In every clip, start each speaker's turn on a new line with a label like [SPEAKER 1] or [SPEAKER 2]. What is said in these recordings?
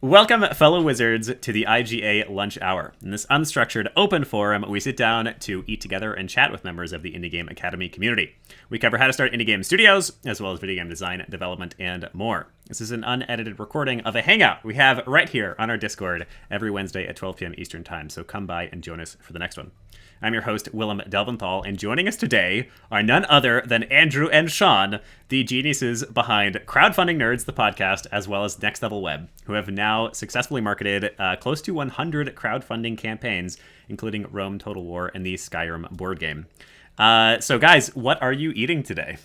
[SPEAKER 1] Welcome, fellow wizards, to the IGA Lunch Hour. In this unstructured, open forum, we sit down to eat together and chat with members of the Indie Game Academy community. We cover how to start indie game studios, as well as video game design, development, and more. This is an unedited recording of a hangout we have right here on our Discord every Wednesday at 12 p.m. Eastern Time, so come by and join us for the next one. I'm your host, Willem Delventhal, and joining us today are none other than Andrew and Sean, the geniuses behind Crowdfunding Nerds, the podcast, as well as Next Level Web, who have now successfully marketed close to 100 crowdfunding campaigns, including Rome Total War and the Skyrim board game. So guys, what are you eating today?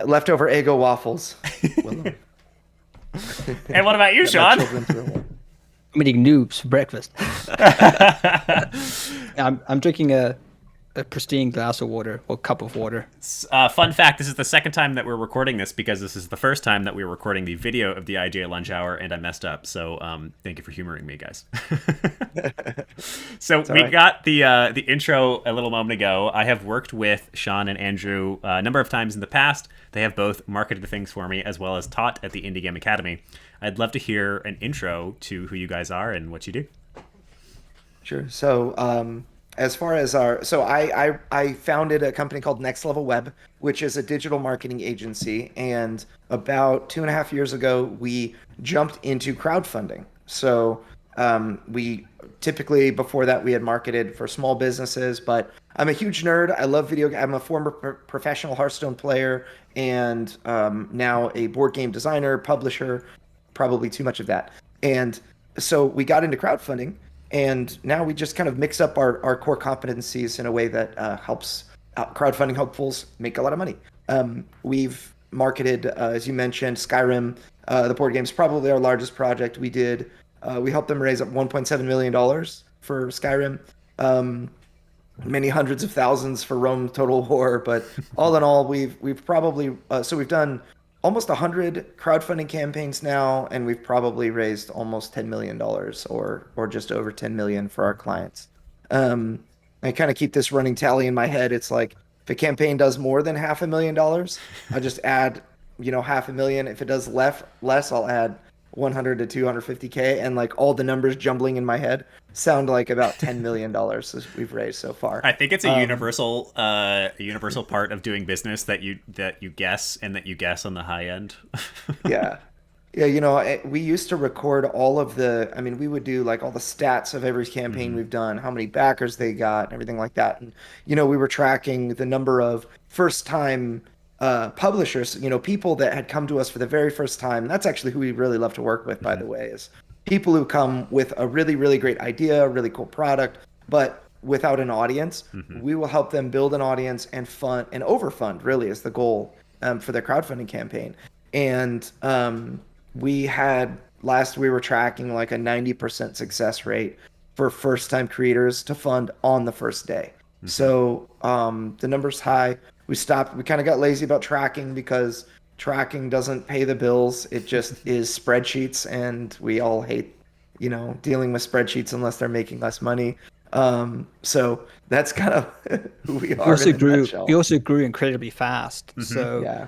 [SPEAKER 2] Leftover Eggo waffles.
[SPEAKER 1] And what about you, Sean?
[SPEAKER 3] I'm eating noobs for breakfast. I'm drinking a pristine glass of water, or cup of water.
[SPEAKER 1] Fun fact, this is the second time that we're recording this because this is the first time that we were recording the video of the IGA Lunch Hour and I messed up. So thank you for humoring me, guys. So we got the intro a little moment ago. I have worked with Sean and Andrew a number of times in the past. They have both marketed things for me as well as taught at the Indie Game Academy. I'd love to hear an intro to who you guys are and what you do.
[SPEAKER 2] Sure. So as far as I founded a company called Next Level Web, which is a digital marketing agency. And about 2.5 years ago, we jumped into crowdfunding. So we typically, before that, we had marketed for small businesses, but I'm a huge nerd. I love video. I'm a former professional Hearthstone player and now a board game designer, publisher, probably too much of that. And so we got into crowdfunding. And now we just kind of mix up our core competencies in a way that helps crowdfunding hopefuls make a lot of money. We've marketed, as you mentioned, Skyrim. The board game is probably our largest project. We helped them raise up $1.7 million for Skyrim. Many hundreds of thousands for Rome Total War. But all in all, we've probably we've done almost 100 crowdfunding campaigns now, and we've probably raised almost $10 million or just over 10 million for our clients. I kind of keep this running tally in my head. It's like if a campaign does more than $500,000, I just add, $500,000. If it does less, I'll add 100 to 250K, and like all the numbers jumbling in my head sound like about $10 million we've raised so far.
[SPEAKER 1] I think it's a universal part of doing business that you guess and that you guess on the high end.
[SPEAKER 2] Yeah. We used to record all of we would do like all the stats of every campaign we've done, how many backers they got and everything like that. And, we were tracking the number of first time publishers, people that had come to us for the very first time. That's actually who we really love to work with, by the way, is people who come with a really, really great idea, a really cool product, but without an audience. We will help them build an audience and fund and overfund, really, is the goal for their crowdfunding campaign. And we were tracking like a 90% success rate for first time creators to fund on the first day. So the number's high. We kind of got lazy about tracking because tracking doesn't pay the bills. It just is spreadsheets, and we all hate, dealing with spreadsheets unless they're making less money. So that's kind of who we are.
[SPEAKER 3] We also grew incredibly fast. So
[SPEAKER 2] yeah.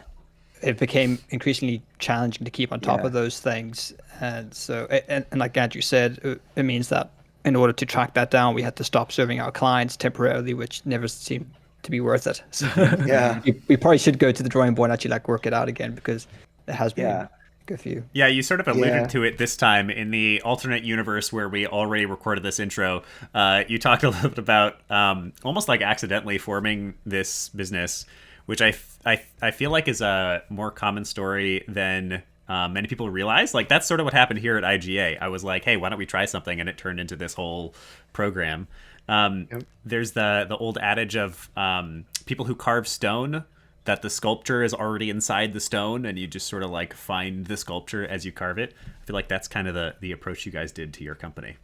[SPEAKER 3] It became increasingly challenging to keep on top of those things. And so, and like Andrew said, it means that in order to track that down, we had to stop serving our clients temporarily, which never seemed to be worth it. So
[SPEAKER 2] yeah,
[SPEAKER 3] we probably should go to the drawing board and actually work it out again, because it has been a good few.
[SPEAKER 1] Yeah, you sort of alluded to it this time in the alternate universe where we already recorded this intro. You talked a little bit about almost like accidentally forming this business, which I feel like is a more common story than many people realize. Like that's sort of what happened here at IGA. I was like, hey, why don't we try something? And it turned into this whole program. There's the old adage of people who carve stone, that the sculpture is already inside the stone and you just sort of like find the sculpture as you carve it. I feel like that's kind of the approach you guys did to your company.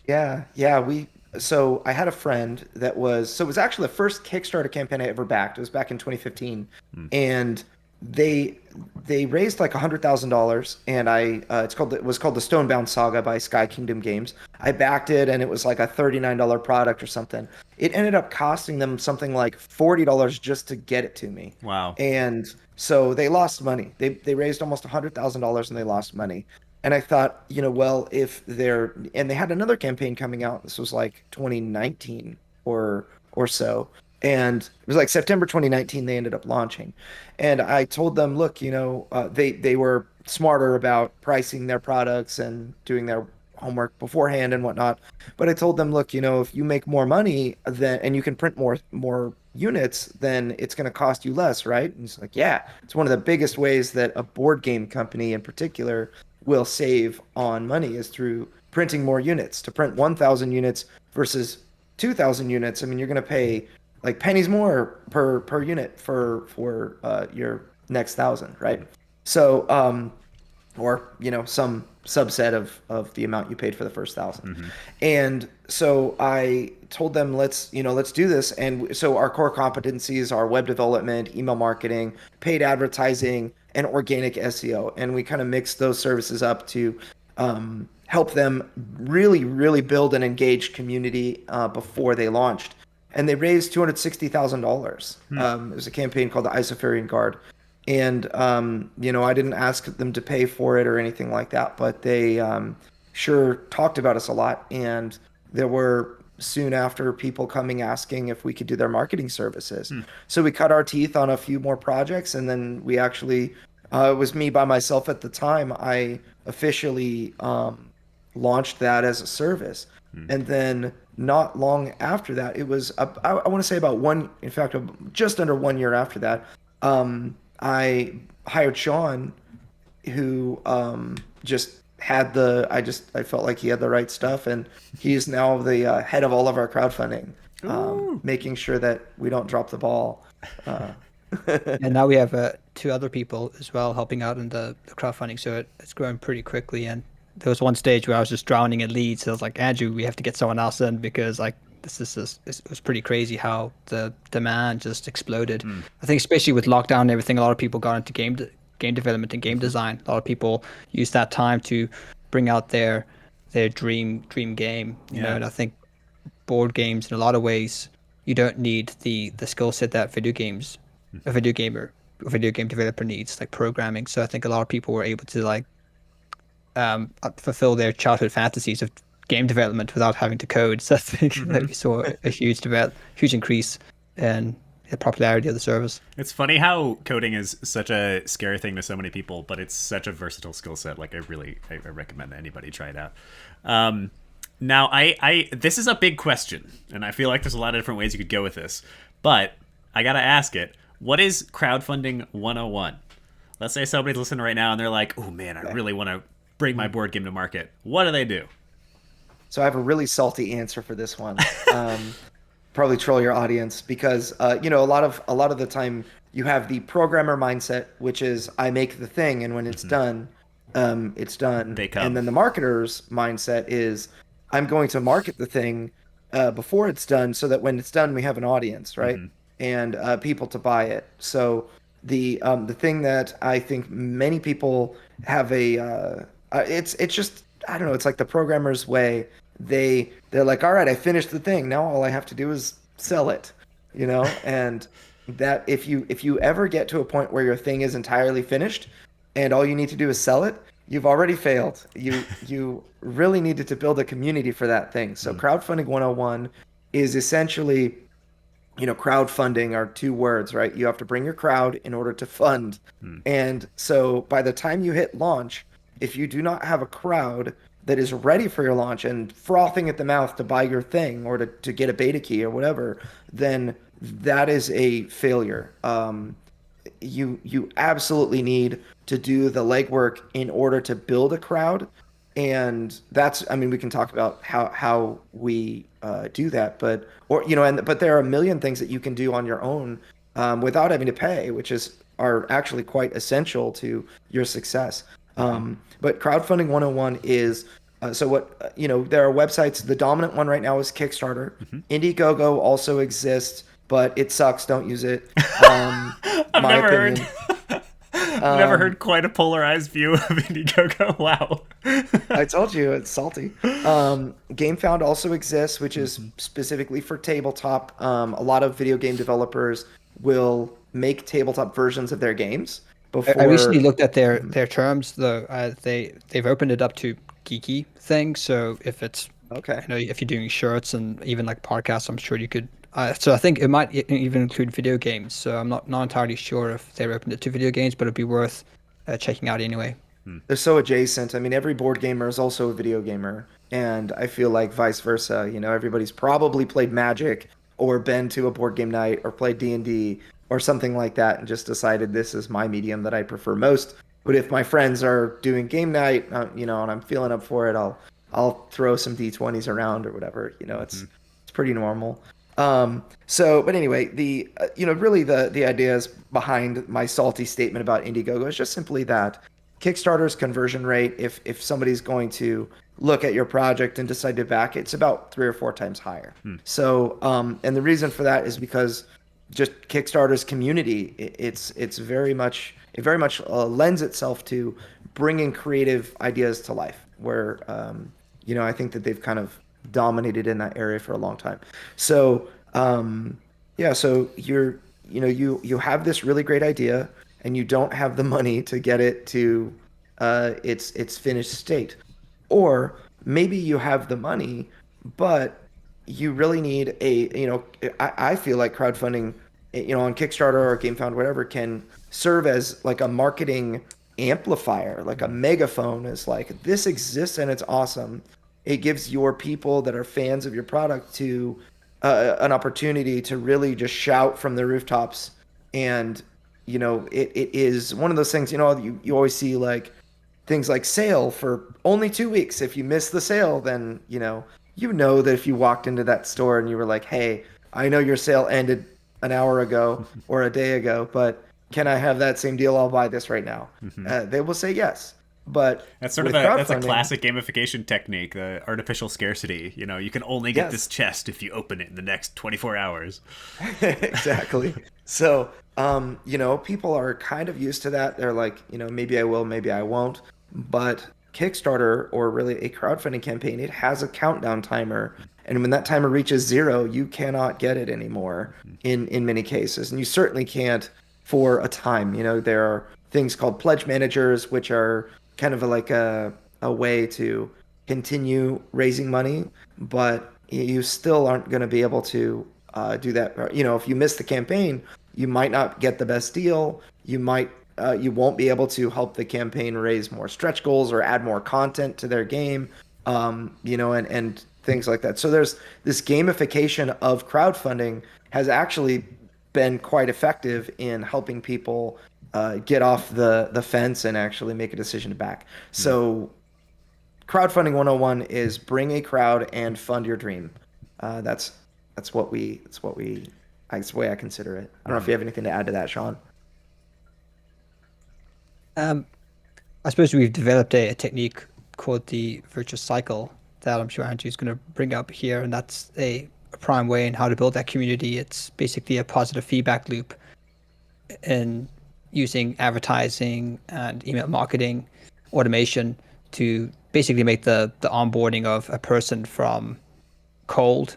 [SPEAKER 2] Yeah. So I had a friend it was actually the first Kickstarter campaign I ever backed. It was back in 2015. And they raised like $100,000, and it was called the Stonebound Saga by Sky Kingdom Games. I backed it, and it was like a $39 product or something. It ended up costing them something like $40 just to get it to me.
[SPEAKER 1] Wow.
[SPEAKER 2] And so they lost money. They raised almost $100,000 and they lost money. And I thought, well, and they had another campaign coming out. This was like 2019 or so. And it was like September 2019 they ended up launching. And I told them, look, they were smarter about pricing their products and doing their homework beforehand and whatnot. But I told them, look, if you make more money and you can print more units, then it's going to cost you less, right? And he's like, yeah, it's one of the biggest ways that a board game company in particular will save on money is through printing more units. To print 1,000 units versus 2,000 units, I mean, you're going to pay like pennies more per unit for your next 1,000, right? So, or some subset of the amount you paid for the first 1,000.
[SPEAKER 1] Mm-hmm.
[SPEAKER 2] And so I told them, let's do this. And so our core competencies are web development, email marketing, paid advertising, and organic SEO. And we kind of mixed those services up to help them really, really build an engaged community before they launched. And they raised $260,000. It was a campaign called the Isofarian Guard. And, I didn't ask them to pay for it or anything like that, but they sure talked about us a lot. And there were soon after people coming asking if we could do their marketing services. So we cut our teeth on a few more projects. And then we actually, it was me by myself at the time, I officially launched that as a service. And then not long after that, it was, I want to say just under 1 year after that, I hired Sean, who just had I felt like he had the right stuff, and he's now the head of all of our crowdfunding, making sure that we don't drop the ball.
[SPEAKER 3] And now we have 2 other people as well helping out in the crowdfunding, so it's growing pretty quickly. And there was one stage where I was just drowning in leads. So I was like, Andrew, we have to get someone else in because like it was pretty crazy how the demand just exploded. I think especially with lockdown and everything, a lot of people got into game development and game design. A lot of people used that time to bring out their dream game. You know, and I think board games in a lot of ways you don't need the skill set that a video game developer needs, like programming. So I think a lot of people were able to like fulfill their childhood fantasies of game development without having to code. So I think that we saw a huge increase in the popularity of the service.
[SPEAKER 1] It's funny how coding is such a scary thing to so many people, but it's such a versatile skill set. Like I recommend that anybody try it out. Now I this is a big question, and I feel like there's a lot of different ways you could go with this, but I gotta ask it. What is crowdfunding 101? Let's say somebody's listening right now and they're like, oh man, I really want to bring my board game to market. What do they do?
[SPEAKER 2] So I have a really salty answer for this one. Probably troll your audience because a lot of the time you have the programmer mindset, which is I make the thing and when it's done, it's done.
[SPEAKER 1] They come.
[SPEAKER 2] And then the marketer's mindset is I'm going to market the thing before it's done so that when it's done we have an audience, right? And people to buy it. So the thing that I think many people have it's just, I don't know, it's like the programmer's way. They're like, all right, I finished the thing. Now all I have to do is sell it, and that if you ever get to a point where your thing is entirely finished and all you need to do is sell it, you've already failed. You really needed to build a community for that thing. So crowdfunding 101 is essentially, crowdfunding are 2 words, right? You have to bring your crowd in order to fund. And so by the time you hit launch, if you do not have a crowd that is ready for your launch and frothing at the mouth to buy your thing or to get a beta key or whatever, then that is a failure. You absolutely need to do the legwork in order to build a crowd. And we can talk about how we do that, but there are a million things that you can do on your own without having to pay, which are actually quite essential to your success. But crowdfunding 101 is there are websites. The dominant one right now is Kickstarter. Indiegogo also exists, but it sucks. Don't use it.
[SPEAKER 1] I've never heard. I've never heard quite a polarized view of Indiegogo. Wow.
[SPEAKER 2] I told you it's salty. GameFound also exists, which is specifically for tabletop. A lot of video game developers will make tabletop versions of their games
[SPEAKER 3] I recently
[SPEAKER 2] before.
[SPEAKER 3] looked at their terms though. They've opened it up to geeky things. So if it's
[SPEAKER 2] Okay.
[SPEAKER 3] if you're doing shirts and even like podcasts, I'm sure you could. So I think it might even include video games. So I'm not entirely sure if they're opened it to video games, but it'd be worth checking out anyway.
[SPEAKER 2] They're so adjacent. I mean, every board gamer is also a video gamer, and I feel like vice versa. Everybody's probably played Magic or been to a board game night or played D&D or something like that and just decided this is my medium that I prefer most. But if my friends are doing game night, and I'm feeling up for it, I'll throw some D20s around or whatever. It's pretty normal. But anyway, really the ideas behind my salty statement about Indiegogo is just simply that Kickstarter's conversion rate, if somebody's going to look at your project and decide to back it, it's about 3 or 4 times higher. So, and the reason for that is because just Kickstarter's community, it very much lends itself to bringing creative ideas to life. Where, I think that they've kind of dominated in that area for a long time. So, yeah, so you have this really great idea and you don't have the money to get it to its finished state. Or maybe you have the money, but you really need I feel like crowdfunding, on Kickstarter or GameFound, whatever, can serve as like a marketing amplifier, like a megaphone. Is like, this exists and it's awesome. It gives your people that are fans of your product to an opportunity to really just shout from the rooftops. And it is one of those things. You always see like things like sale for only 2 weeks. If you miss the sale, then that if you walked into that store and you were like, hey, I know your sale ended an hour ago or a day ago, but can I have that same deal? I'll buy this right now. They will say yes. But
[SPEAKER 1] that's sort of that's a classic gamification technique, the artificial scarcity. You can only get this chest if you open it in the next 24 hours.
[SPEAKER 2] Exactly. So, people are kind of used to that. They're like, maybe I will, maybe I won't. But Kickstarter, or really a crowdfunding campaign, it has a countdown timer. And when that timer reaches 0, you cannot get it anymore in many cases. And you certainly can't for a time. There are things called pledge managers, which are kind of like a way to continue raising money, but you still aren't going to be able to do that. If you miss the campaign, you might not get the best deal. You won't be able to help the campaign raise more stretch goals or add more content to their game, and things like that. So there's this gamification of crowdfunding has actually been quite effective in helping people get off the fence and actually make a decision to back. So crowdfunding 101 is bring a crowd and fund your dream. That's the way I consider it. I don't know if you have anything to add to that, Sean.
[SPEAKER 3] I suppose we've developed a technique called the virtuous cycle that I'm sure Andrew's going to bring up here, and that's a prime way in how to build that community. It's basically a positive feedback loop in using advertising and email marketing automation to basically make the onboarding of a person from cold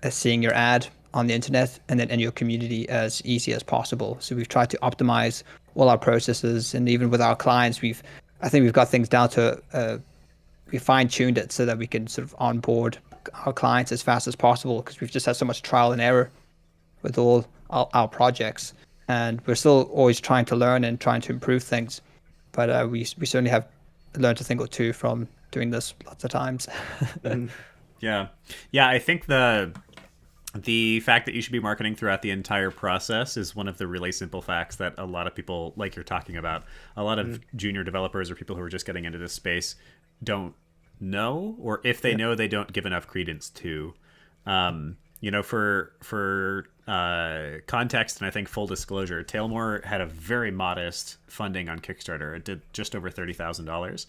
[SPEAKER 3] as seeing your ad on the internet and then in your community as easy as possible. So we've tried to optimize all our processes, and even with our clients, I think we've got things down to we fine-tuned it so that we can sort of onboard our clients as fast as possible, because we've just had so much trial and error with all our projects, and we're still always trying to learn and trying to improve things. But we certainly have learned a thing or two from doing this lots of times.
[SPEAKER 1] Yeah. I think the fact that you should be marketing throughout the entire process is one of the really simple facts that a lot of people, like you're talking about, a lot of junior developers or people who are just getting into this space don't know, or if they know, they don't give enough credence to. For context and I think full disclosure, Tailmore had a very modest funding on Kickstarter. It did just over $30,000.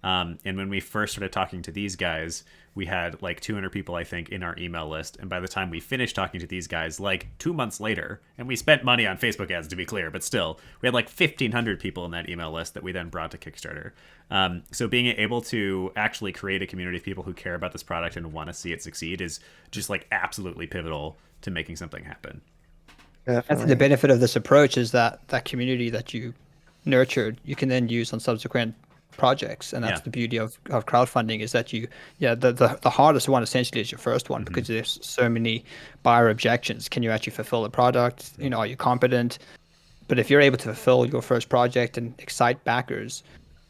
[SPEAKER 1] And when we first started talking to these guys, we had like 200 people, I think, in our email list. And by the time we finished talking to these guys, like 2 months later, and we spent money on Facebook ads to be clear, but still, we had like 1,500 people in that email list that we then brought to Kickstarter. So being able to actually create a community of people who care about this product and want to see it succeed is just like absolutely pivotal to making something happen.
[SPEAKER 3] Definitely. The benefit of this approach is that that community that you nurtured, you can then use on subsequent projects, and that's the beauty of crowdfunding, is that the hardest one essentially is your first one, because there's so many buyer objections. Can you actually fulfill the product? Are you competent? But if you're able to fulfill your first project and excite backers,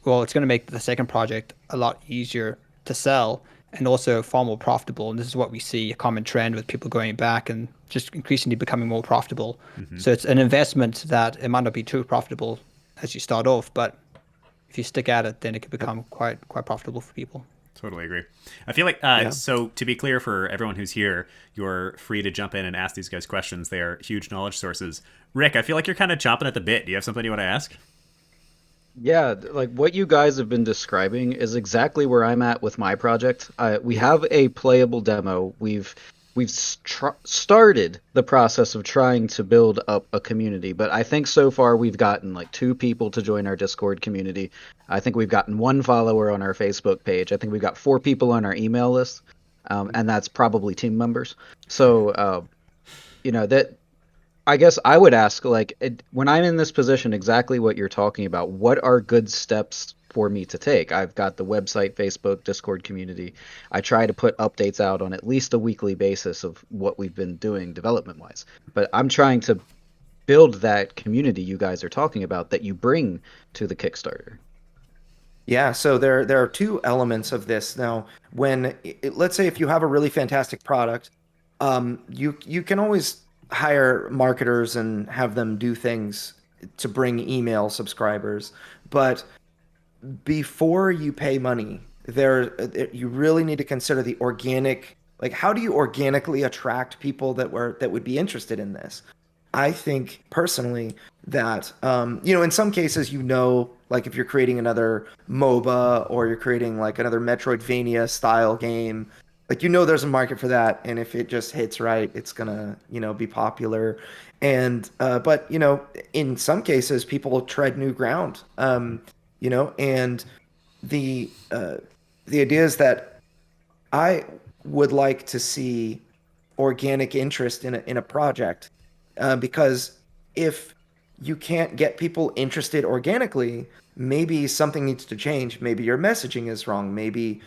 [SPEAKER 3] well, it's going to make the second project a lot easier to sell and also far more profitable. And this is what we see, a common trend with people going back and just increasingly becoming more profitable. So it's an investment that it might not be too profitable as you start off, but if you stick at it, then it can become quite profitable for people.
[SPEAKER 1] Totally agree. I feel like, so to be clear for everyone who's here, you're free to jump in and ask these guys questions. They are huge knowledge sources. Rick, I feel like you're kind of chomping at the bit. Do you have something you want to ask?
[SPEAKER 4] Yeah, like what you guys have been describing is exactly where I'm at with my project. We have a playable demo. We've started the process of trying to build up a community, but I think so far we've gotten like 2 people to join our Discord community. I think we've gotten 1 follower on our Facebook page. I think we've got 4 people on our email list, and that's probably team members. So, that I guess I would ask, when I'm in this position, exactly what you're talking about. What are good steps for me to take? I've got the website, Facebook, Discord community. I try to put updates out on at least a weekly basis of what we've been doing development-wise. But I'm trying to build that community you guys are talking about that you bring to the Kickstarter.
[SPEAKER 2] Yeah, so there are 2 elements of this. Now, let's say if you have a really fantastic product, you can always hire marketers and have them do things to bring email subscribers, but before you pay money, you really need to consider the organic, like how do you organically attract people that would be interested in this? I think personally that in some cases, like if you're creating another MOBA or you're creating like another Metroidvania style game, like there's a market for that, and if it just hits right, it's gonna be popular. And but in some cases, people tread new ground. And the idea is that I would like to see organic interest in a project, because if you can't get people interested organically, maybe something needs to change. Maybe your messaging is wrong. Maybe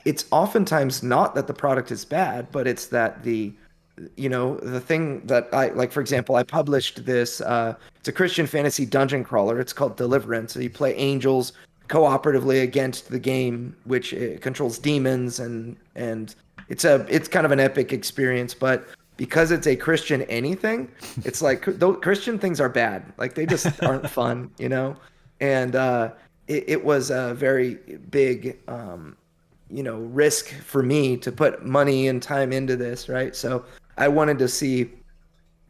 [SPEAKER 2] it's oftentimes not that the product is bad, but it's that the thing that I like. For example, I published this. It's a Christian fantasy dungeon crawler. It's called Deliverance. So you play angels cooperatively against the game, which controls demons, and it's kind of an epic experience. But because it's a Christian anything, it's like those Christian things are bad. Like they just aren't fun, And it was a very big risk for me to put money and time into this, right? So I wanted to see,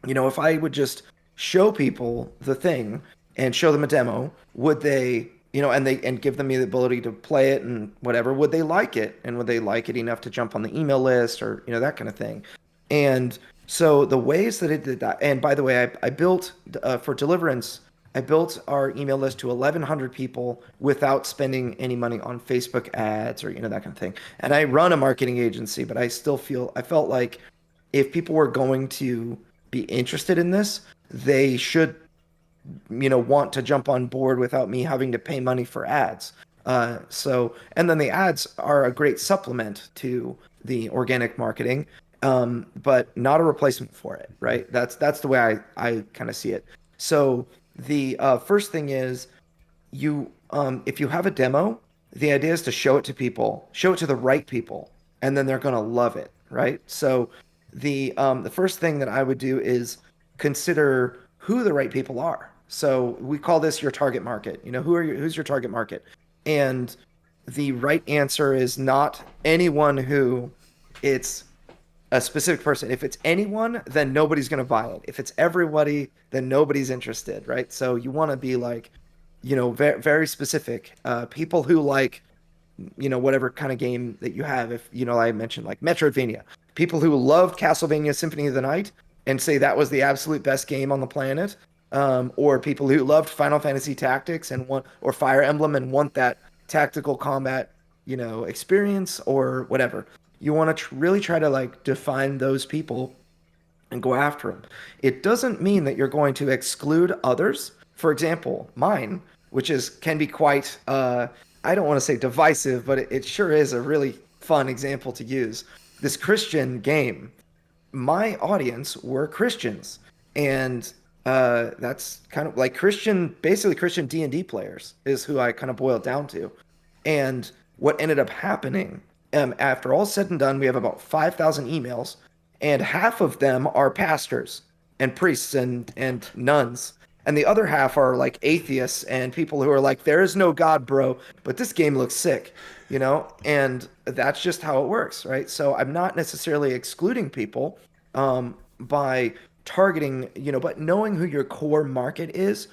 [SPEAKER 2] if I would just show people the thing and show them a demo, would they, and give them the ability to play it and whatever, would they like it? And would they like it enough to jump on the email list or, that kind of thing? And so the ways that it did that, and by the way, I built for Deliverance, I built our email list to 1,100 people without spending any money on Facebook ads or that kind of thing. And I run a marketing agency, but I felt like if people were going to be interested in this, they should, want to jump on board without me having to pay money for ads. And then the ads are a great supplement to the organic marketing, but not a replacement for it, right? That's the way I kind of see it. So the first thing is if you have a demo, the idea is to show it to people, show it to the right people, and then they're going to love it, right? So the first thing that I would do is consider who the right people are. So we call this your target market. Who's your target market? And the right answer is not anyone who it's a specific person. If it's anyone, then nobody's going to buy it. If it's everybody, then nobody's interested, right? So you want to be like, very, very specific. People who like, whatever kind of game that you have. If, I mentioned like Metroidvania, people who loved Castlevania Symphony of the Night and say that was the absolute best game on the planet, or people who loved Final Fantasy Tactics or Fire Emblem and want that tactical combat, experience or whatever. You want to really try to like define those people and go after them. It doesn't mean that you're going to exclude others. For example, mine, which can be quite, I don't want to say divisive, but it sure is a really fun example to use. This Christian game, my audience were Christians, and that's kind of like basically Christian D&D players is who I kind of boiled down to. And what ended up happening, after all said and done, we have about 5,000 emails, and half of them are pastors and priests and nuns. And the other half are like atheists and people who are like, there is no God, bro, but this game looks sick, and that's just how it works, right? So I'm not necessarily excluding people by targeting, but knowing who your core market is,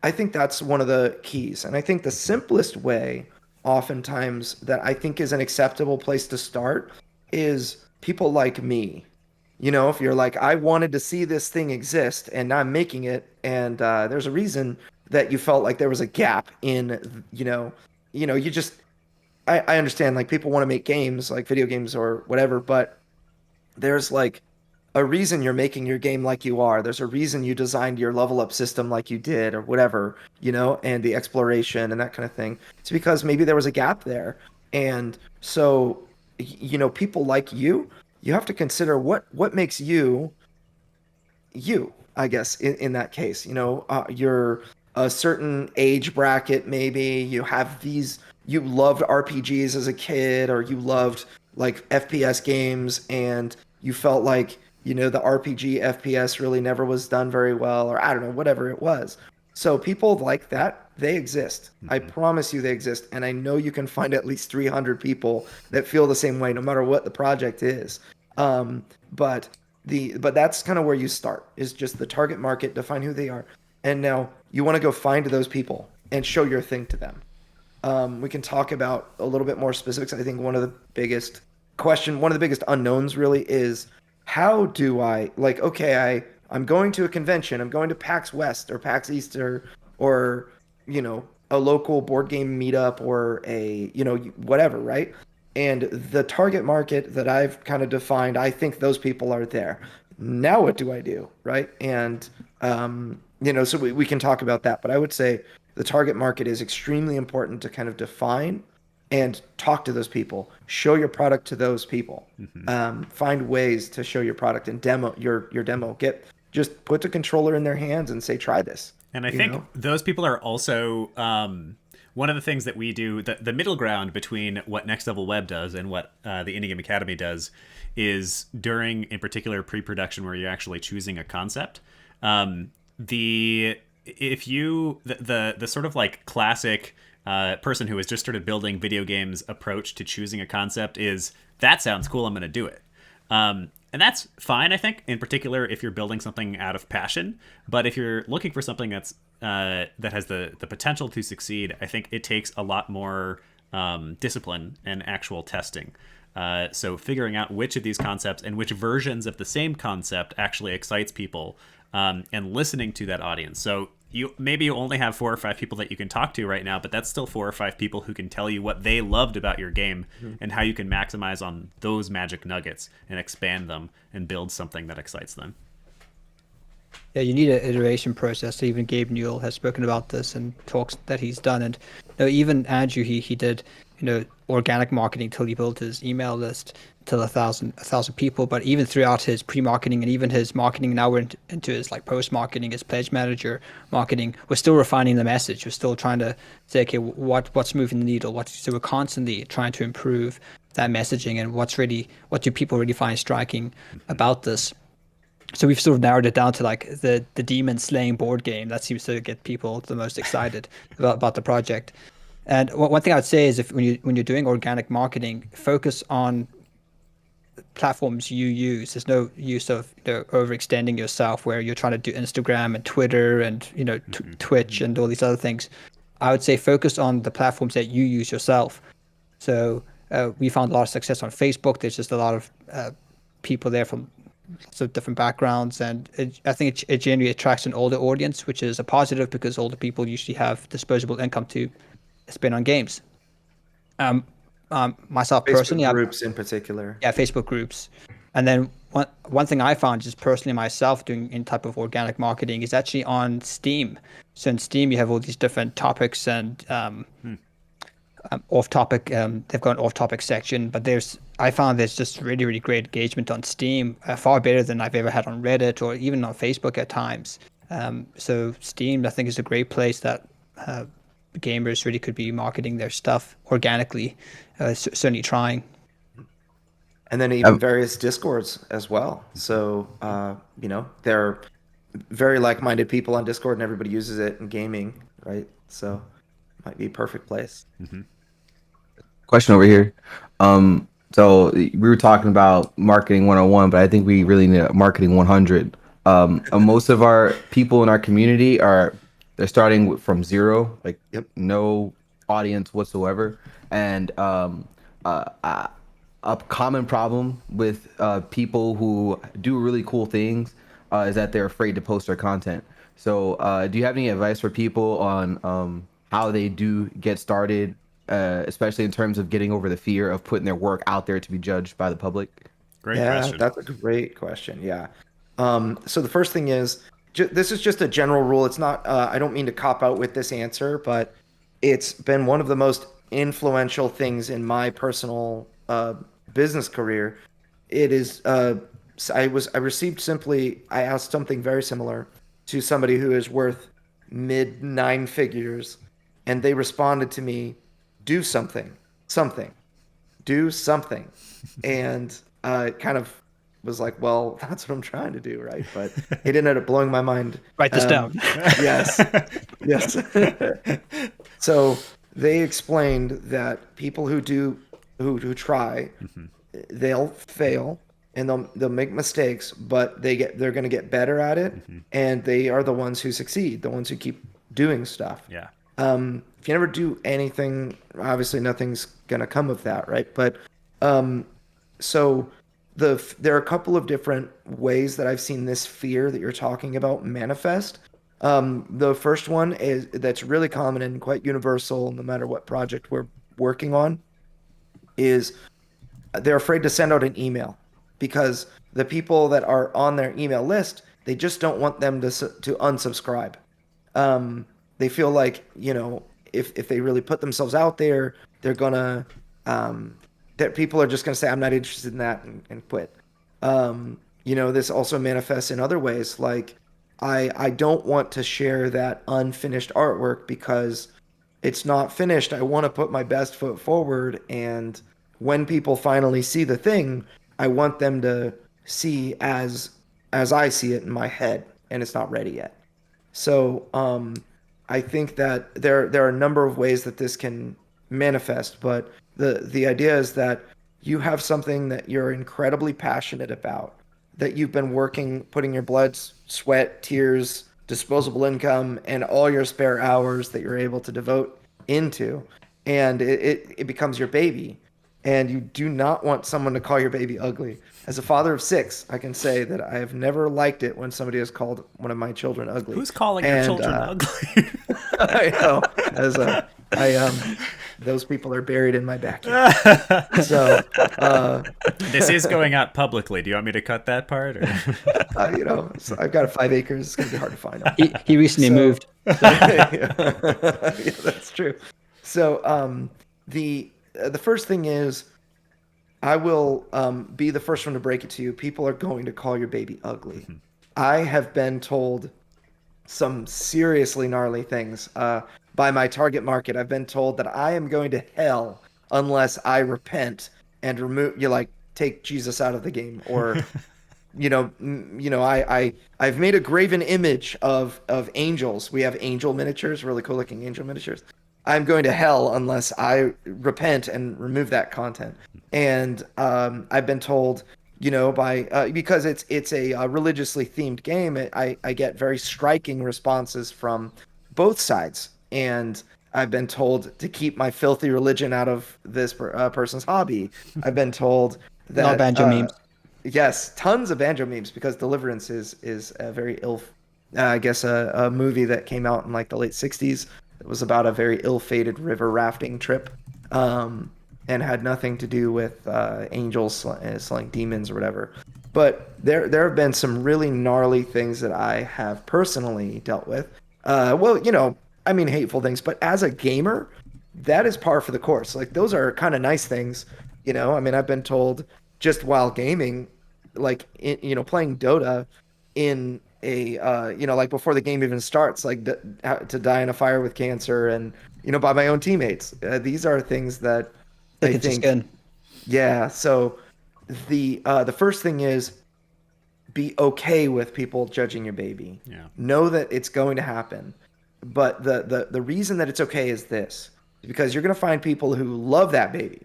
[SPEAKER 2] I think that's one of the keys. And I think the simplest way, oftentimes, that I think is an acceptable place to start is people like me. If you're like, I wanted to see this thing exist and now I'm making it, and there's a reason that you felt like there was a gap in, you just, I understand like people want to make games, like video games or whatever, but there's like a reason you're making your game like you are. There's a reason you designed your level up system like you did or whatever, and the exploration and that kind of thing. It's because maybe there was a gap there. And so, people like you have to consider what makes you, I guess, in that case. You're a certain age bracket, maybe you loved RPGs as a kid, or you loved like FPS games and you felt like, the RPG FPS really never was done very well, or I don't know, whatever it was. So people like that, they exist. Mm-hmm. I promise you they exist. And I know you can find at least 300 people that feel the same way, no matter what the project is. But that's kind of where you start, is just the target market, define who they are. And now you want to go find those people and show your thing to them. We can talk about a little bit more specifics. I think one of the biggest unknowns really is, how do I, like, okay, I'm going to a convention, I'm going to PAX West or PAX East or a local board game meetup or a, whatever, right? And the target market that I've kind of defined, I think those people are there. Now what do I do, right? And, so we can talk about that. But I would say the target market is extremely important to kind of define and talk to those people. Show your product to those people. Mm-hmm. Find ways to show your product and demo your demo. Just put the controller in their hands and say, try this.
[SPEAKER 1] And I think those people are also... one of the things that we do, the middle ground between what Next Level Web does and what the Indie Game Academy does, is during, in particular, pre-production, where you're actually choosing a concept. The sort of like classic person who has just started building video games approach to choosing a concept is, that sounds cool, I'm going to do it. And that's fine, I think, in particular if you're building something out of passion. But if you're looking for something that has the potential to succeed, I think it takes a lot more discipline and actual testing. So figuring out which of these concepts and which versions of the same concept actually excites people, and listening to that audience. So you only have 4 or 5 people that you can talk to right now, but that's still 4 or 5 people who can tell you what they loved about your game, mm-hmm. and how you can maximize on those magic nuggets and expand them and build something that excites them.
[SPEAKER 3] Yeah, you need an iteration process. Even Gabe Newell has spoken about this and talks that he's done. And even Andrew, he did organic marketing till he built his email list till 1,000 people. But even throughout his pre-marketing and even his marketing, now we're into his like post-marketing, his pledge manager marketing, we're still refining the message. We're still trying to say, okay, what's moving the needle? So we're constantly trying to improve that messaging and what do people really find striking about this. So we've sort of narrowed it down to like the demon slaying board game that seems to get people the most excited about the project. And one thing I'd say is, when you're doing organic marketing, focus on platforms you use. There's no use of overextending yourself where you're trying to do Instagram and Twitter and Twitch and all these other things. I would say focus on the platforms that you use yourself. So we found a lot of success on Facebook. There's just a lot of people there from lots of different backgrounds, and I think it generally attracts an older audience, which is a positive because older people usually have disposable income to spend on games. Myself
[SPEAKER 2] Facebook
[SPEAKER 3] personally,
[SPEAKER 2] groups in particular.
[SPEAKER 3] yeah, Facebook groups. And then one thing I found just personally myself doing in type of organic marketing is actually on Steam. So in Steam, you have all these different topics and off-topic. They've got an off-topic section, but I found there's just really, really great engagement on Steam, far better than I've ever had on Reddit or even on Facebook at times. So Steam, I think, is a great place that gamers really could be marketing their stuff organically, certainly trying.
[SPEAKER 2] And then even various Discords as well. So, they're very like-minded people on Discord and everybody uses it in gaming, right? So might be a perfect place.
[SPEAKER 5] Question over here. So we were talking about marketing 101, but I think we really need a marketing 100. Most of our people in our community they're starting from zero, like no audience whatsoever. And a common problem with people who do really cool things is that they're afraid to post their content. So do you have any advice for people on how they do get started, especially in terms of getting over the fear of putting their work out there to be judged by the public?
[SPEAKER 1] Great question.
[SPEAKER 2] That's a great question. Yeah. So the first thing is, this is just a general rule. It's not, I don't mean to cop out with this answer, but it's been one of the most influential things in my personal business career. It is, I asked something very similar to somebody who is worth mid 9 figures, and they responded to me, do something, do something. And it kind of was like, well, that's what I'm trying to do, right? But it ended up blowing my mind.
[SPEAKER 3] Write this down.
[SPEAKER 2] Yes. So they explained that people who try, they'll fail and they'll make mistakes, but they're going to get better at it, and they are the ones who succeed, the ones who keep doing stuff.
[SPEAKER 1] Yeah.
[SPEAKER 2] If you never do anything, obviously nothing's going to come of that, right? But so there are a couple of different ways that I've seen this fear that you're talking about manifest. The first one is that's really common and quite universal, no matter what project we're working on, is they're afraid to send out an email because the people that are on their email list, they just don't want them to unsubscribe. They feel like, if they really put themselves out there, they're gonna that people are just gonna say, I'm not interested in that, and quit. This also manifests in other ways. Like I don't want to share that unfinished artwork because it's not finished. I want to put my best foot forward, and when people finally see the thing, I want them to see as I see it in my head, and it's not ready yet. So I think that there are a number of ways that this can manifest, but the idea is that you have something that you're incredibly passionate about, that you've been putting your blood, sweat, tears, disposable income, and all your spare hours that you're able to devote into, and it becomes your baby. And you do not want someone to call your baby ugly. As a father of 6, I can say that I have never liked it when somebody has called one of my children ugly.
[SPEAKER 1] Who's calling your children ugly?
[SPEAKER 2] I know. Those people are buried in my backyard. So
[SPEAKER 1] this is going out publicly. Do you want me to cut that part? Or?
[SPEAKER 2] So I've got 5 acres. It's gonna be hard to find them.
[SPEAKER 3] He recently moved.
[SPEAKER 2] Yeah, that's true. So the first thing is, I will be the first one to break it to you. People are going to call your baby ugly. I have been told some seriously gnarly things by my target market. I've been told that I am going to hell unless I repent and take Jesus out of the game, or I've made a graven image of angels. We have angel miniatures, really cool looking angel miniatures. I'm going to hell unless I repent and remove that content. And I've been told, by because it's a religiously themed game, I get very striking responses from both sides, and I've been told to keep my filthy religion out of this person's hobby. I've been told
[SPEAKER 3] Not
[SPEAKER 2] that
[SPEAKER 3] banjo memes.
[SPEAKER 2] yes, tons of banjo memes because Deliverance is a very ill, I guess a movie that came out in like the late '60s. It was about a very ill-fated river rafting trip, um, and had nothing to do with angels slaying demons or whatever. But there have been some really gnarly things that I have personally dealt with. Well, I mean hateful things, but as a gamer, that is par for the course. Like those are kind of nice things, I mean, I've been told just while gaming, like playing Dota in a like before the game even starts, like to die in a fire with cancer, and by my own teammates. These are things that
[SPEAKER 3] Thick
[SPEAKER 2] I
[SPEAKER 3] into
[SPEAKER 2] think,
[SPEAKER 3] skin.
[SPEAKER 2] yeah. So the first thing is be okay with people judging your baby.
[SPEAKER 1] Yeah.
[SPEAKER 2] Know that it's going to happen. But the reason that it's okay is this, because you're going to find people who love that baby,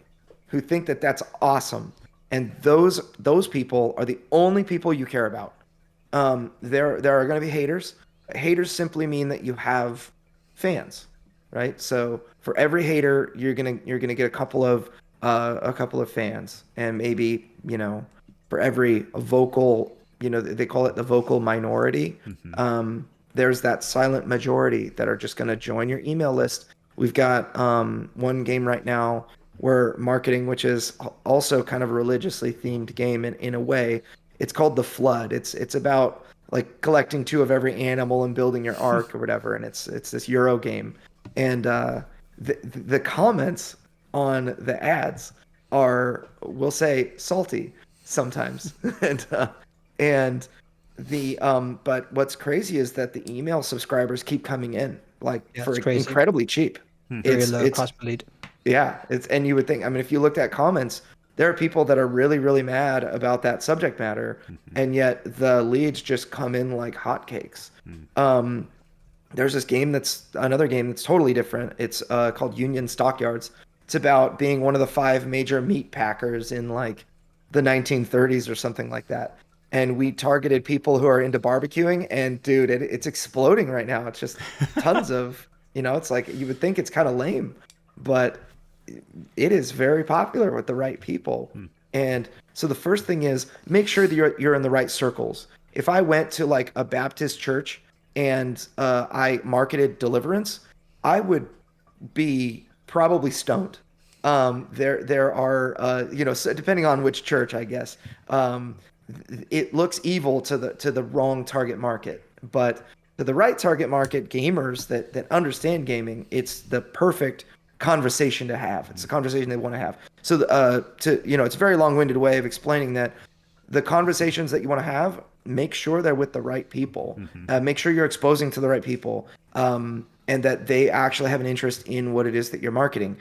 [SPEAKER 2] who think that that's awesome. And those people are the only people you care about. There are going to be haters. Haters simply mean that you have fans, right? So for every hater, you're gonna get a couple of fans, and maybe for every vocal, they call it the vocal minority. There's that silent majority that are just going to join your email list. We've got one game right now we're marketing, which is also kind of a religiously themed game in a way. It's called The Flood. It's about like collecting two of every animal and building your ark or whatever, and it's this Euro game. And the comments on the ads are, we'll say, salty sometimes, and but what's crazy is that the email subscribers keep coming in like
[SPEAKER 3] Yeah,
[SPEAKER 2] for
[SPEAKER 3] it's crazy.
[SPEAKER 2] incredibly cheap.
[SPEAKER 3] Very
[SPEAKER 2] It's
[SPEAKER 3] low
[SPEAKER 2] it's
[SPEAKER 3] cost per lead.
[SPEAKER 2] yeah, and you would think, I mean, if you looked at comments, there are people that are really, really mad about that subject matter, and yet the leads just come in like hotcakes. Um, there's this game that's another game that's totally different. It's called Union Stockyards. It's about being one of the five major meat packers in like the 1930s or something like that. And we targeted people who are into barbecuing, and dude, it's exploding right now. It's just tons of, it's like you would think it's kind of lame, but it is very popular with the right people. And so the first thing is make sure that you're in the right circles. If I went to like a Baptist church and I marketed Deliverance, I would be probably stoned. There are so depending on which church, I guess, it looks evil to the wrong target market, but to the right target market, gamers that understand gaming, it's the perfect conversation to have. It's the conversation they want to have. So it's a very long-winded way of explaining that the conversations that you want to have, make sure they're with the right people. Make sure you're exposing to the right people, and that they actually have an interest in what it is that you're marketing.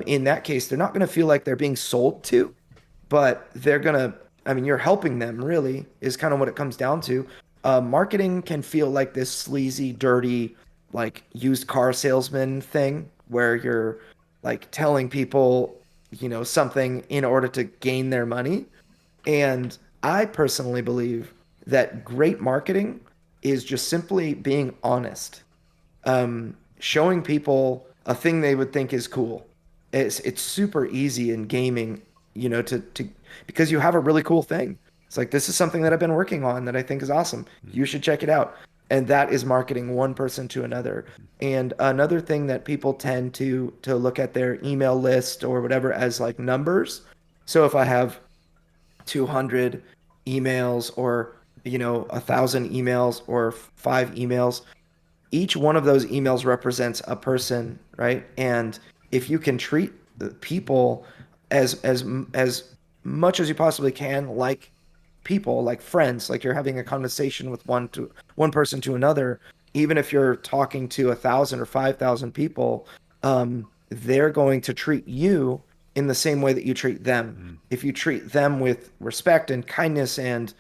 [SPEAKER 2] In that case, they're not going to feel like they're being sold to, but they're going to, I mean, you're helping them, really, is kind of what it comes down to. Marketing can feel like this sleazy, dirty, like used car salesman thing where you're like telling people, something in order to gain their money. And I personally believe that great marketing is just simply being honest, showing people a thing they would think is cool. It's super easy in gaming, to because you have a really cool thing. It's like, this is something that I've been working on that I think is awesome. You should check it out. And that is marketing one person to another. And another thing that people tend to look at their email list or whatever as like numbers. So if I have 200 emails or 1,000 emails or 5 emails, each one of those emails represents a person, right? And if you can treat the people as much as you possibly can like people, like friends, like you're having a conversation with one person to another, even if you're talking to 1,000 or 5,000 people, they're going to treat you in the same way that you treat them. If you treat them with respect and kindness, and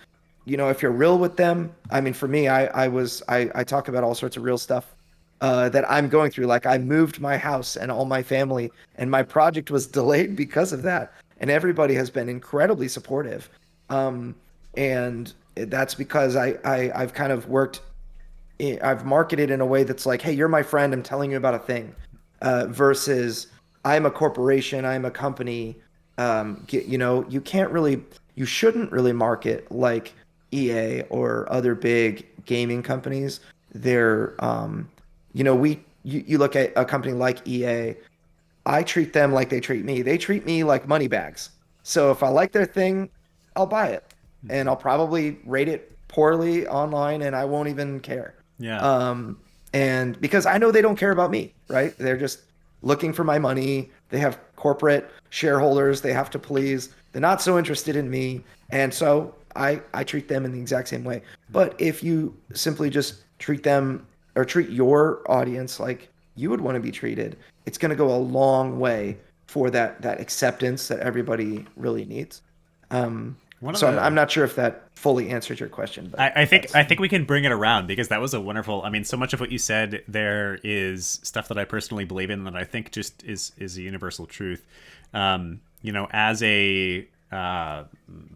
[SPEAKER 2] if you're real with them, I mean, for me, I talk about all sorts of real stuff that I'm going through. Like I moved my house and all my family, and my project was delayed because of that. and everybody has been incredibly supportive. And that's because I've kind of I've marketed in a way that's like, hey, you're my friend, I'm telling you about a thing, versus I'm a corporation, I'm a company. You can't really, you shouldn't really market like EA or other big gaming companies. They're, you look at a company like EA, I treat them like they treat me. They treat me like money bags. So if I like their thing, I'll buy it, and I'll probably rate it poorly online, and I won't even care.
[SPEAKER 1] Yeah.
[SPEAKER 2] Um, and because I know they don't care about me, right? They're just looking for my money. They have corporate shareholders they have to please. They're not so interested in me, and so I treat them in the exact same way. But if you simply just treat them or treat your audience like you would want to be treated, it's going to go a long way for that acceptance that everybody really needs. So I'm not sure if that fully answers your question, but
[SPEAKER 1] I think we can bring it around, because that was a wonderful. I mean, so much of what you said there is stuff that I personally believe in, that I think just is a universal truth. As a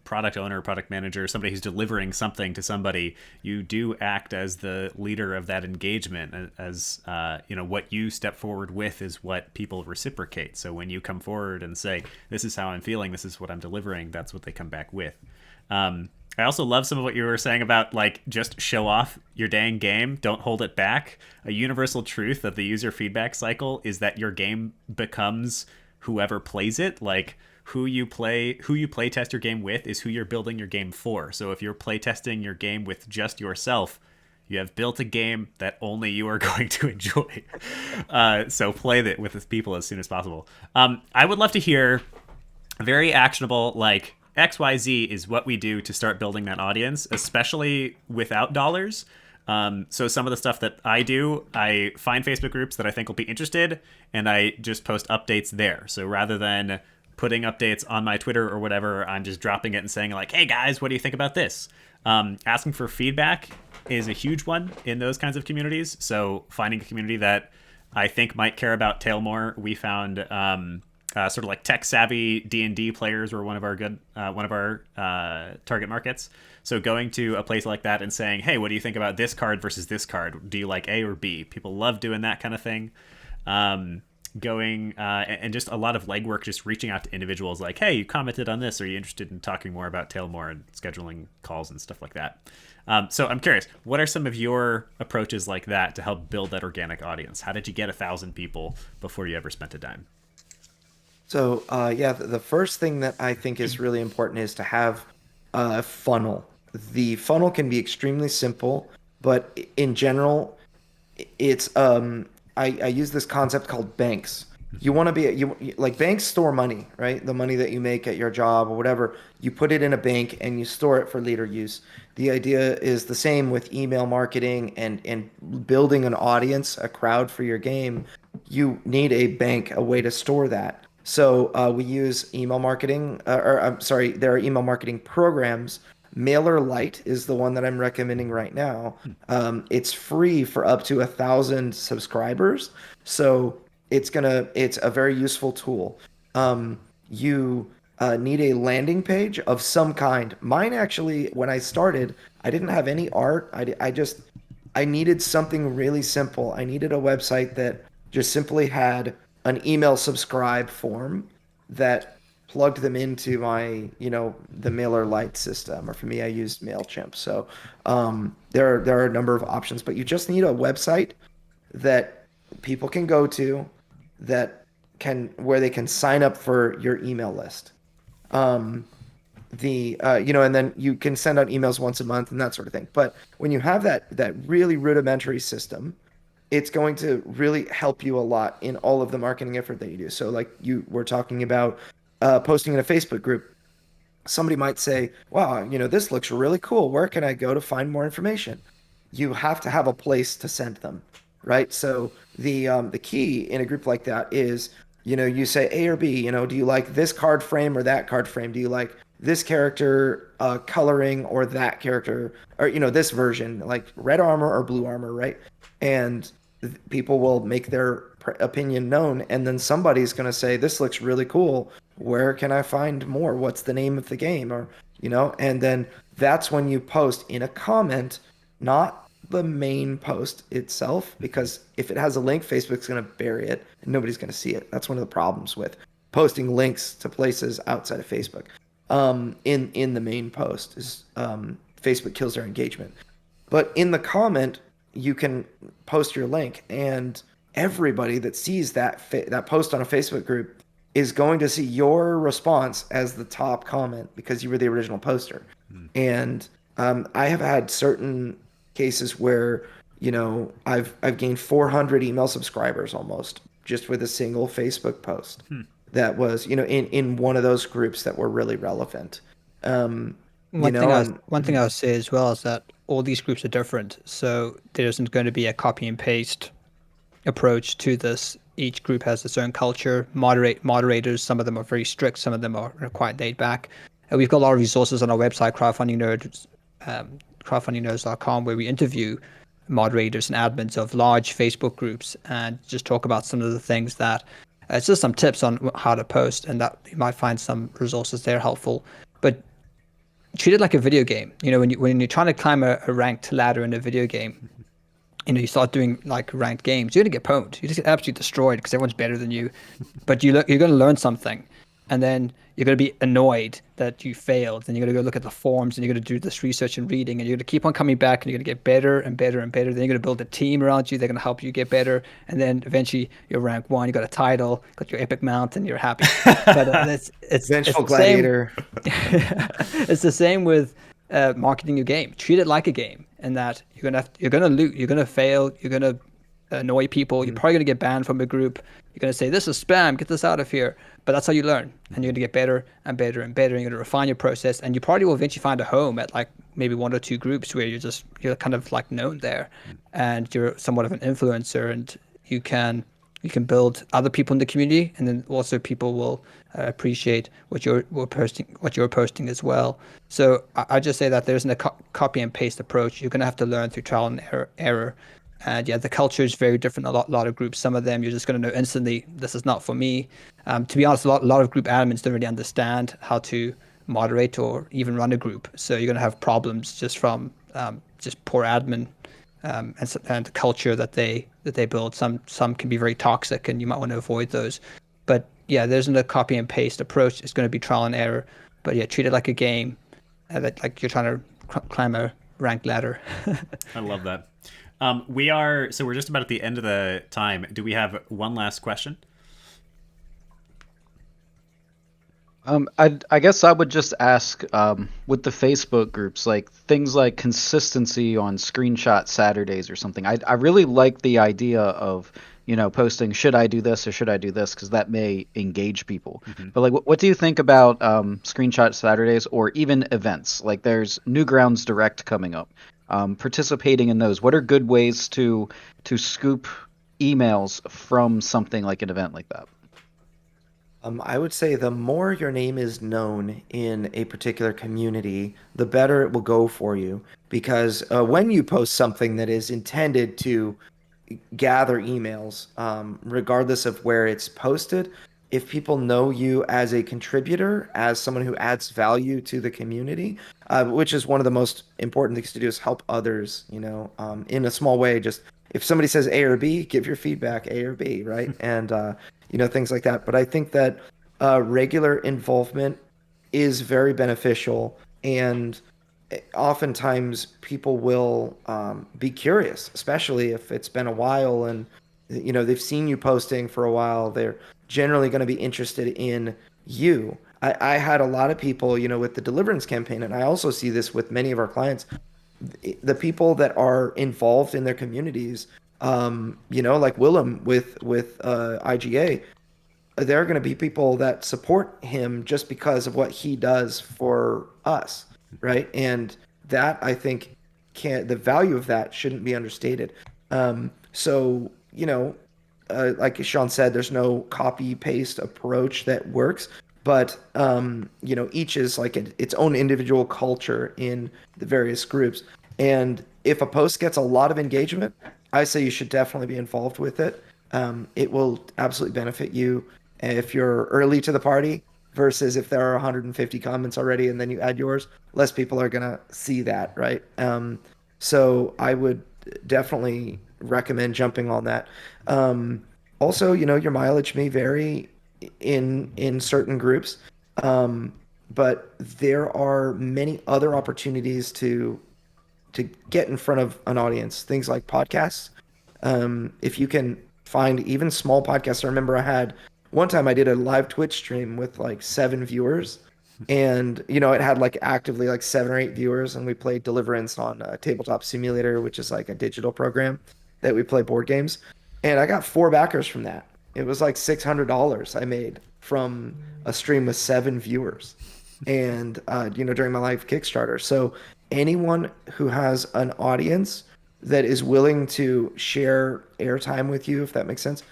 [SPEAKER 1] product owner, product manager, somebody who's delivering something to somebody, you do act as the leader of that engagement. As what you step forward with is what people reciprocate. So when you come forward and say, "This is how I'm feeling. This is what I'm delivering," that's what they come back with. I also love some of what you were saying about, like, just show off your dang game. Don't hold it back. A universal truth of the user feedback cycle is that your game becomes whoever plays it. Like, who you play test your game with is who you're building your game for. So if you're play testing your game with just yourself, you have built a game that only you are going to enjoy. So play that with people as soon as possible. I would love to hear very actionable, like, XYZ is what we do to start building that audience, especially without dollars. So some of the stuff that I do, I find Facebook groups that I think will be interested, and I just post updates there. So rather than putting updates on my Twitter or whatever, I'm just dropping it and saying, like, hey guys, what do you think about this? Asking for feedback is a huge one in those kinds of communities. So finding a community that I think might care about Tail more. We found sort of like tech savvy D&D players were one of our target markets. So going to a place like that and saying, hey, what do you think about this card versus this card? Do you like A or B? People love doing that kind of thing. Going and just a lot of legwork, just reaching out to individuals like, hey, you commented on this. Are you interested in talking more about Tail more, and scheduling calls and stuff like that? So I'm curious, what are some of your approaches like that to help build that organic audience? How did you get 1,000 people before you ever spent a dime?
[SPEAKER 2] So, the first thing that I think is really important is to have a funnel. The funnel can be extremely simple, but in general, it's I use this concept called banks. You want to like, banks store money, right? The money that you make at your job or whatever, you put it in a bank and you store it for later use. The idea is the same with email marketing and building an audience, a crowd for your game. You need a bank, a way to store that. So we use email marketing, or I'm sorry, there are email marketing programs. MailerLite is the one that I'm recommending right now. It's free for up to 1,000 subscribers, so it's a very useful tool. You need a landing page of some kind. Mine, actually, when I started, I didn't have any art. I needed something really simple. I needed a website that just simply had an email subscribe form that plugged them into my, the MailerLite system. Or for me, I used MailChimp. So there are a number of options, but you just need a website that people can go to, where they can sign up for your email list. And then you can send out emails once a month and that sort of thing. But when you have that really rudimentary system, it's going to really help you a lot in all of the marketing effort that you do. So like you were talking about posting in a Facebook group, somebody might say, wow, this looks really cool. Where can I go to find more information? You have to have a place to send them, right? So the key in a group like that is, you say A or B, do you like this card frame or that card frame? Do you like this character coloring or that character, or, this version, like red armor or blue armor, right? And people will make their opinion known, and then somebody's going to say, this looks really cool. where can I find more? What's the name of the game? Or, and then that's when you post in a comment, not the main post itself, because if it has a link, Facebook's going to bury it and nobody's going to see it. That's one of the problems with posting links to places outside of Facebook. In the main post is Facebook kills their engagement. But in the comment, you can post your link, and everybody that sees that post on a Facebook group is going to see your response as the top comment because you were the original poster. And I have had certain cases where I've gained 400 email subscribers almost just with a single Facebook post that was in one of those groups that were really relevant.
[SPEAKER 3] One thing I would say as well is that all these groups are different, so there isn't going to be a copy and paste approach to this. Each group has its own culture. Moderators, some of them are very strict, some of them are quite laid back. And we've got a lot of resources on our website, crowdfundingnerds.com, where we interview moderators and admins of large Facebook groups and just talk about some of the things that it's just some tips on how to post, and that you might find some resources there helpful. But treat it like a video game. When you're trying to climb a ranked ladder in a video game, you start doing like ranked games, you're gonna get pwned. You just get absolutely destroyed because everyone's better than you. But you're gonna learn something, and then you're gonna be annoyed that you failed. And you're gonna go look at the forums, and you're gonna do this research and reading, and you're gonna keep on coming back, and you're gonna get better and better and better. Then you're gonna build a team around you. They're gonna help you get better, and then eventually you're rank 1. You got a title, got your epic mount, and you're happy. But it's
[SPEAKER 2] Vengeful Gladiator.
[SPEAKER 3] It's the same with marketing your game. Treat it like a game, and that you're gonna loot, you're gonna fail, you're gonna annoy people. You're probably gonna get banned from a group. You're gonna say this is spam, get this out of here. But that's how you learn, and you're gonna get better and better and better. And you're gonna refine your process, and you probably will eventually find a home at like maybe 1 or 2 groups where you're kind of like known there, and you're somewhat of an influencer, and you can build other people in the community, and then also people will appreciate what you're posting as well. So I just say that there isn't a copy and paste approach. You're going to have to learn through trial and error. And yeah, the culture is very different. A lot of groups, some of them you're just going to know instantly, this is not for me. To be honest, a lot of group admins don't really understand how to moderate or even run a group. So you're going to have problems just from just poor admin and the culture that they build. Some can be very toxic, and you might want to avoid those. But yeah, there isn't a copy and paste approach. It's going to be trial and error. But yeah, treat it like a game, that like you're trying to climb a ranked ladder.
[SPEAKER 1] I love that. We're just about at the end of the time. Do we have one last question?
[SPEAKER 4] I guess I would just ask, with the Facebook groups, like things like consistency on screenshot Saturdays or something. I really like the idea of, posting, should I do this or should I do this? Because that may engage people. But like, what do you think about screenshot Saturdays or even events? Like there's Newgrounds Direct coming up. Participating in those. What are good ways to scoop emails from something like an event like that?
[SPEAKER 2] I would say the more your name is known in a particular community, the better it will go for you. Because when you post something that is intended to gather emails, regardless of where it's posted, if people know you as a contributor, as someone who adds value to the community, which is one of the most important things to do, is help others, in a small way. Just if somebody says A or B, give your feedback A or B, right? And things like that. But I think that regular involvement is very beneficial, and oftentimes people will be curious, especially if it's been a while and they've seen you posting for a while. They're generally going to be interested in you. I had a lot of people, with the Deliverance campaign, and I also see this with many of our clients, the people that are involved in their communities, like Willem with IGA, there are going to be people that support him just because of what he does for us, right? And that, I think, the value of that shouldn't be understated. So, like Sean said, there's no copy paste approach that works, but each is like its own individual culture in the various groups. And if a post gets a lot of engagement, I say you should definitely be involved with it. It will absolutely benefit you. If you're early to the party, versus if there are 150 comments already and then you add yours, less people are gonna see that, right? So I would definitely recommend jumping on that. Also, your mileage may vary in certain groups, um, but there are many other opportunities to get in front of an audience. Things like podcasts. If you can find even small podcasts, I remember I had one time I did a live Twitch stream with like 7 viewers, and it had like actively like 7 or 8 viewers, and we played Deliverance on Tabletop Simulator, which is like a digital program that we play board games, and I got 4 backers from that. It was like $600 I made from a stream with 7 viewers, and during my live Kickstarter. So anyone who has an audience that is willing to share airtime with you, if that makes sense,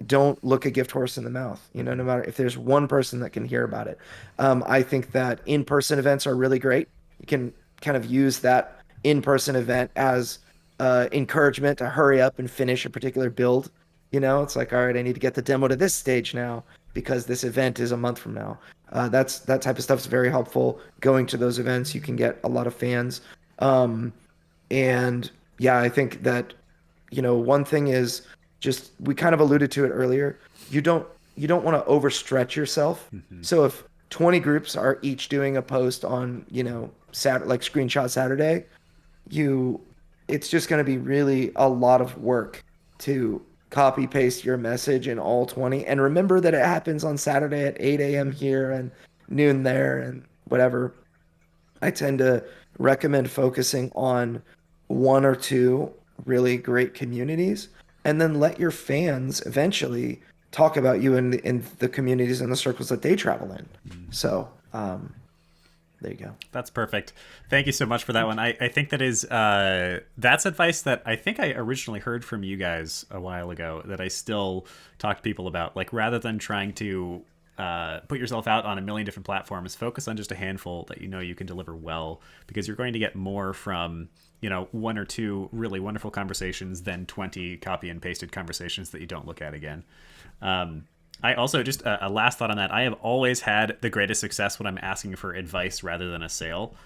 [SPEAKER 2] don't look a gift horse in the mouth. No matter if there's one person that can hear about it. I think that in-person events are really great. You can kind of use that in-person event as encouragement to hurry up and finish a particular build. It's like, all right, I need to get the demo to this stage now because this event is a month from now. That type of stuff is very helpful. Going to those events, you can get a lot of fans. And yeah, I think that, one thing is just, we kind of alluded to it earlier. You don't want to overstretch yourself. So if 20 groups are each doing a post on, like Screenshot Saturday, it's just going to be really a lot of work to copy paste your message in all 20. And remember that it happens on Saturday at 8 a.m. here and noon there and whatever. I tend to recommend focusing on 1 or 2 really great communities, and then let your fans eventually talk about you in the communities and the circles that they travel in. So there you go.
[SPEAKER 1] That's perfect. Thank you so much for that one. I think that's advice that I think I originally heard from you guys a while ago that I still talk to people about. Like, rather than trying to put yourself out on a million different platforms, focus on just a handful that you can deliver well, because you're going to get more from 1 or 2 really wonderful conversations than 20 copy and pasted conversations that you don't look at again. I also, just a last thought on that, I have always had the greatest success when I'm asking for advice rather than a sale.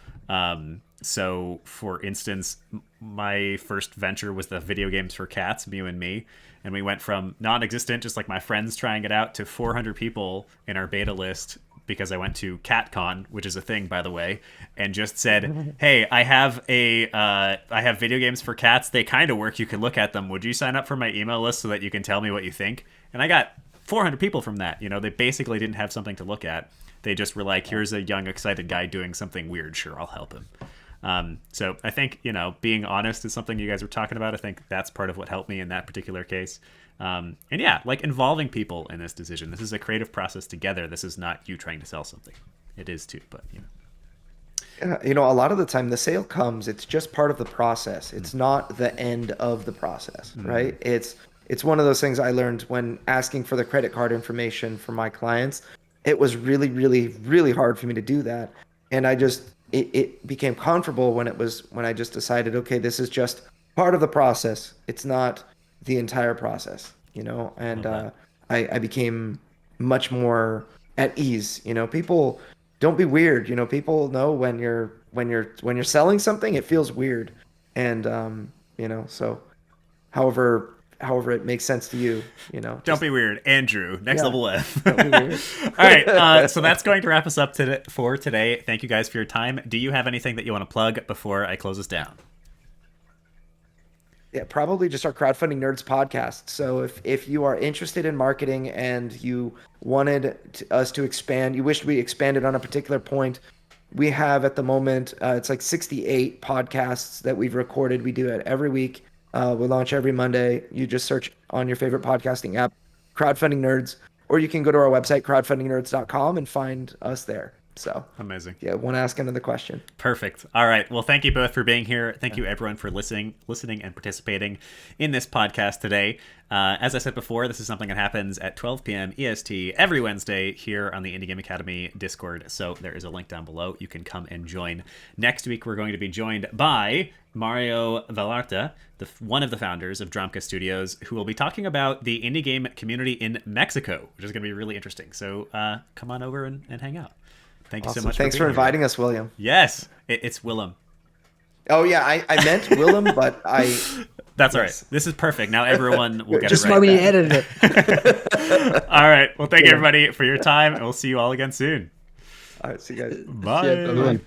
[SPEAKER 1] So for instance, my first venture was the video games for cats, Mew and Me. And we went from non-existent, just like my friends trying it out, to 400 people in our beta list, because I went to CatCon, which is a thing, by the way, and just said, hey, I have video games for cats. They kind of work. You can look at them. Would you sign up for my email list so that you can tell me what you think? And I got 400 people from that. They basically didn't have something to look at. They just were like, here's a young, excited guy doing something weird. Sure, I'll help him. So I think, being honest is something you guys were talking about. I think that's part of what helped me in that particular case. And yeah, like involving people in this decision. This is a creative process together. This is not you trying to sell something. It is too, but
[SPEAKER 2] Yeah, a lot of the time the sale comes, it's just part of the process. It's not the end of the process, right? It's one of those things I learned when asking for the credit card information for my clients. It was really, really, really hard for me to do that. And it became comfortable when I just decided, okay, this is just part of the process. It's not the entire process, and I became much more at ease. People don't be weird. People know when you're selling something, it feels weird. And, so however it makes sense to you,
[SPEAKER 1] don't be weird. Andrew, next level F.
[SPEAKER 2] Don't be weird.
[SPEAKER 1] All right. So that's going to wrap us up for today. Thank you guys for your time. Do you have anything that you want to plug before I close us down?
[SPEAKER 2] Yeah, probably just our Crowdfunding Nerds podcast. So if you are interested in marketing and you wanted us to expand, you wished we expanded on a particular point, we have at the moment, it's like 68 podcasts that we've recorded. We do it every week. We launch every Monday. You just search on your favorite podcasting app, Crowdfunding Nerds, or you can go to our website, crowdfundingnerds.com, and find us there. So
[SPEAKER 1] Amazing.
[SPEAKER 2] yeah, won't ask another question.
[SPEAKER 1] Perfect. All right. Well, thank you both for being here. Thank you, everyone, for listening and participating in this podcast today. As I said before, this is something that happens at 12 p.m. EST every Wednesday here on the Indie Game Academy Discord. So there is a link down below. You can come and join. Next week, we're going to be joined by Mario Vallarta, one of the founders of Dromka Studios, who will be talking about the indie game community in Mexico, which is going to be really interesting. So come on over and hang out. Thank you so much.
[SPEAKER 2] Thanks for inviting us, William.
[SPEAKER 1] Yes, it's Willem.
[SPEAKER 2] Oh yeah, I meant Willem, but I.
[SPEAKER 1] That's all right. This is perfect. Now everyone will get
[SPEAKER 3] Just
[SPEAKER 1] it
[SPEAKER 3] why
[SPEAKER 1] right.
[SPEAKER 3] we edited it.
[SPEAKER 1] All right. Well, thank you everybody for your time, and we'll see you all again soon.
[SPEAKER 2] All right, see you guys.
[SPEAKER 1] Bye.
[SPEAKER 3] Yeah, bye-bye.